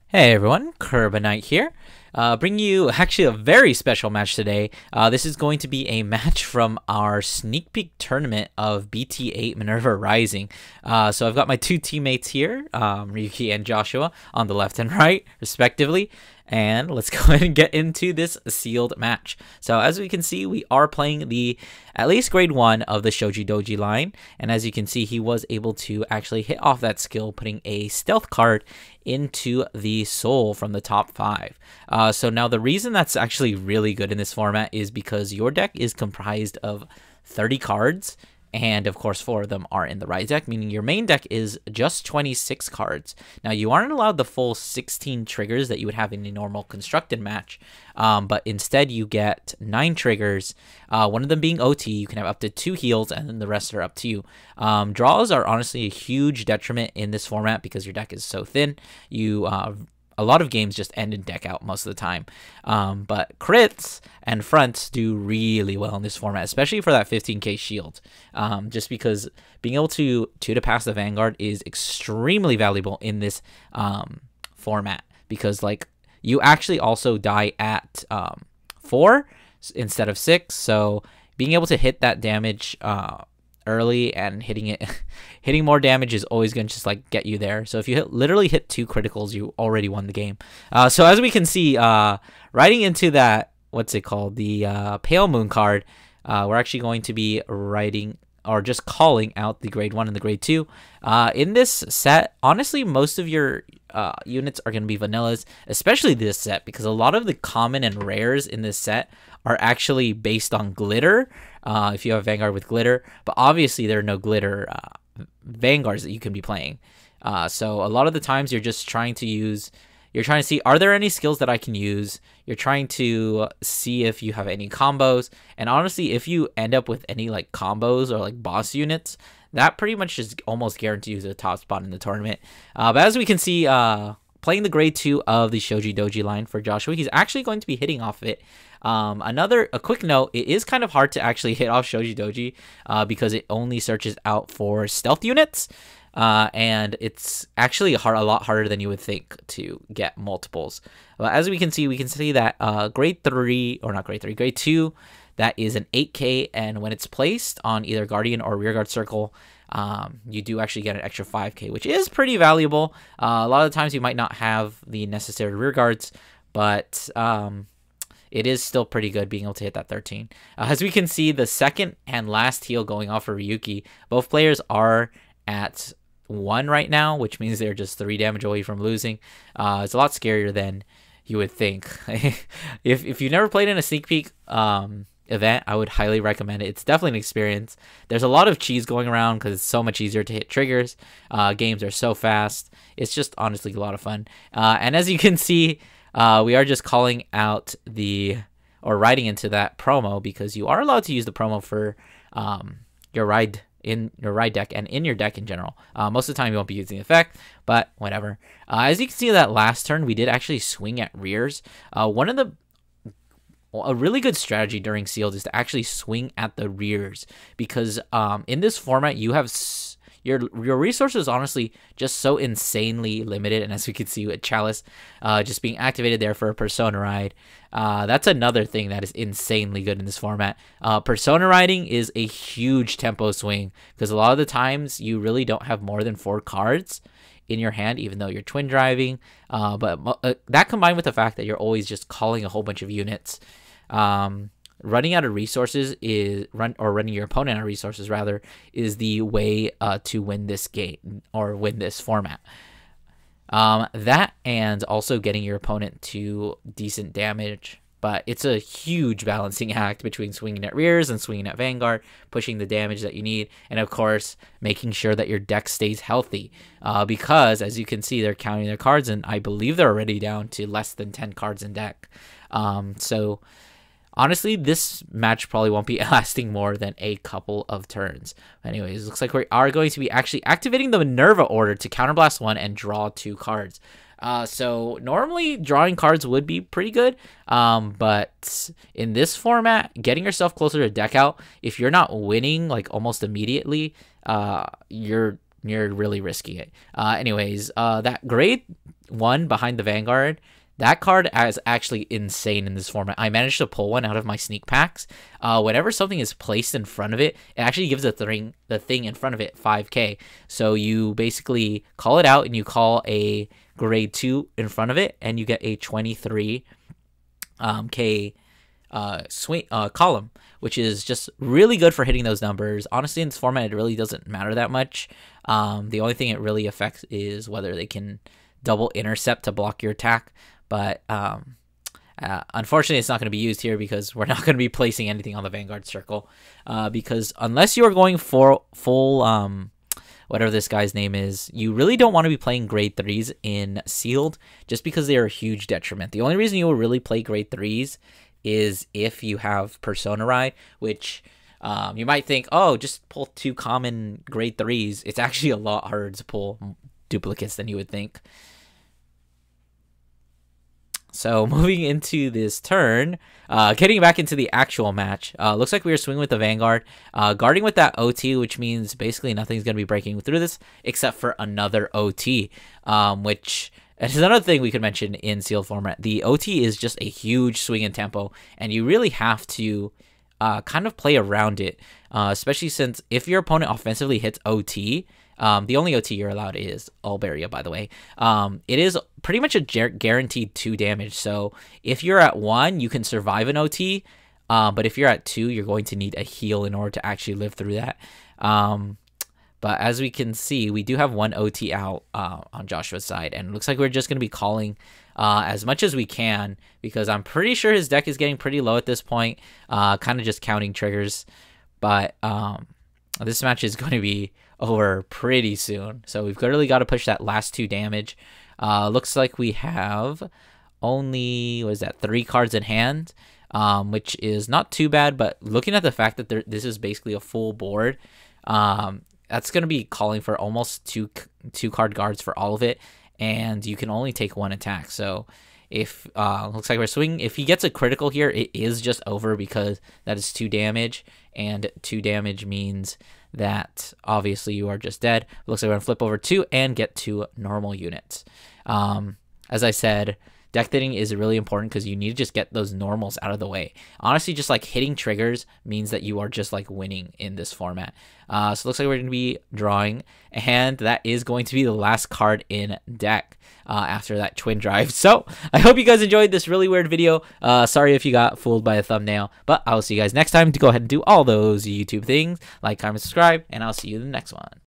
Hey everyone, Carbonite here. Bringing you actually a very special match today. This is going to be a match from our sneak peek tournament of BT-08 Minerva Rising. So I've got my two teammates here, Ryuki and Joshua, on the left and right, respectively. And let's go ahead and get into this sealed match. So as we can see, we are playing the at least grade 1 of the Shoji Doji line. And as you can see, he was able to actually hit off that skill, putting a stealth card into the soul from the top 5. So now the reason that's actually really good in this format is because your deck is comprised of 30 cards. And of course, 4 of them are in the right deck, meaning your main deck is just 26 cards. Now, you aren't allowed the full 16 triggers that you would have in a normal constructed match, but instead you get 9 triggers, one of them being OT. You can have up to 2 heals, and then the rest are up to you. Draws are honestly a huge detriment in this format because your deck is so thin. A lot of games just end in deck out most of the time. But crits and fronts do really well in this format, especially for that 15k shield. Just because being able to pass the Vanguard is extremely valuable in this format. Because like you actually also die at 4 instead of 6. So being able to hit that damage early and hitting more damage is always going to just like get you there. So if you literally hit 2 criticals, you already won the game. So as we can see, riding into that, what's it called, the Pale Moon card, we're actually going to be writing or just calling out the grade 1 and the grade 2. In this set, honestly, most of your units are going to be vanillas, especially this set, because a lot of the common and rares in this set are actually based on glitter. If you have Vanguard with glitter, but obviously there are no glitter Vanguards that you can be playing. So a lot of the times you're just trying to see, are there any skills that I can use? You're trying to see if you have any combos. And honestly, if you end up with any like combos or like boss units, that pretty much is almost guaranteed to the top spot in the tournament. But as we can see, playing the grade 2 of the Shoji Doji line for Joshua, he's actually going to be hitting off it. A quick note, it is kind of hard to actually hit off Shoji Doji because it only searches out for stealth units. And it's actually a lot harder than you would think to get multiples. But as we can see that grade 2, that is an 8k, and when it's placed on either Guardian or Rearguard Circle, you do actually get an extra 5k, which is pretty valuable. A lot of the times you might not have the necessary Rearguards, but it is still pretty good being able to hit that 13. As we can see, the second and last heal going off for Ryuki, both players are at 1 right now, which means they're just 3 damage away from losing. It's a lot scarier than you would think. if you've never played in a sneak peek event, I would highly recommend it. It's definitely an experience. There's a lot of cheese going around because it's so much easier to hit triggers. Games are so fast. It's just honestly a lot of fun. And as you can see, we are just calling out writing into that promo, because you are allowed to use the promo for your ride in your ride deck and in your deck in general. Most of the time you won't be using the effect, but whatever. As you can see, that last turn we did actually swing at rears. A really good strategy during sealed is to actually swing at the rears, because in this format you have your resources honestly just so insanely limited. And as we can see with Chalice just being activated there for a Persona ride, that's another thing that is insanely good in this format. Persona riding is a huge tempo swing, because a lot of the times you really don't have more than 4 cards in your hand, even though you're twin driving. But that combined with the fact that you're always just calling a whole bunch of units, running out of resources running your opponent out of resources rather, is the way to win this game or win this format. That and also getting your opponent to decent damage. But it's a huge balancing act between swinging at rears and swinging at Vanguard, pushing the damage that you need, and of course making sure that your deck stays healthy, because as you can see, they're counting their cards, and I believe they're already down to less than 10 cards in deck. So honestly, this match probably won't be lasting more than a couple of turns. Anyways, looks like we are going to be actually activating the Minerva order to counterblast 1 and draw 2 cards. So normally drawing cards would be pretty good, but in this format, getting yourself closer to deck out, if you're not winning like almost immediately, you're really risking it. Anyways, that grade one behind the Vanguard. That card is actually insane in this format. I managed to pull one out of my sneak packs. Whenever something is placed in front of it, it actually gives the thing in front of it 5k. So you basically call it out and you call a grade 2 in front of it, and you get a 23 k swing column, which is just really good for hitting those numbers. Honestly, in this format, it really doesn't matter that much. The only thing it really affects is whether they can double intercept to block your attack. But unfortunately, it's not going to be used here because we're not going to be placing anything on the Vanguard circle. Because unless you are going for full, whatever this guy's name is, you really don't want to be playing grade 3s in sealed, just because they are a huge detriment. The only reason you will really play grade 3s is if you have Persona Ride, which you might think, oh, just pull 2 common grade 3s. It's actually a lot harder to pull duplicates than you would think. So moving into this turn, getting back into the actual match, looks like we were swinging with the Vanguard, guarding with that OT, which means basically nothing's going to be breaking through this except for another OT, which is another thing we could mention in sealed format. The OT is just a huge swing in tempo, and you really have to kind of play around it, especially since if your opponent offensively hits OT, the only OT you're allowed is Alberia, by the way. It is pretty much a guaranteed 2 damage. So if you're at 1, you can survive an OT. But if you're at 2, you're going to need a heal in order to actually live through that. But as we can see, we do have 1 OT out on Joshua's side. And it looks like we're just going to be calling as much as we can, because I'm pretty sure his deck is getting pretty low at this point. Kind of just counting triggers. But this match is going to be over pretty soon, so we've really got to push that last 2 damage. Looks like we have only, what is that, 3 cards in hand, which is not too bad, but looking at the fact that this is basically a full board, that's going to be calling for almost two card guards for all of it, and you can only take 1 attack. So if looks like we're swinging, if he gets a critical here, it is just over, because that is 2 damage, and 2 damage means that obviously you are just dead. Looks like we're gonna flip over 2 and get 2 normal units. As I said, deck thinning is really important because you need to just get those normals out of the way. Honestly, just like hitting triggers means that you are just like winning in this format. So it looks like we're gonna be drawing, and that is going to be the last card in deck after that twin drive. So I hope you guys enjoyed this really weird video. Sorry if you got fooled by a thumbnail, but I'll see you guys next time to go ahead and do all those YouTube things. Like, comment, subscribe, and I'll see you in the next one.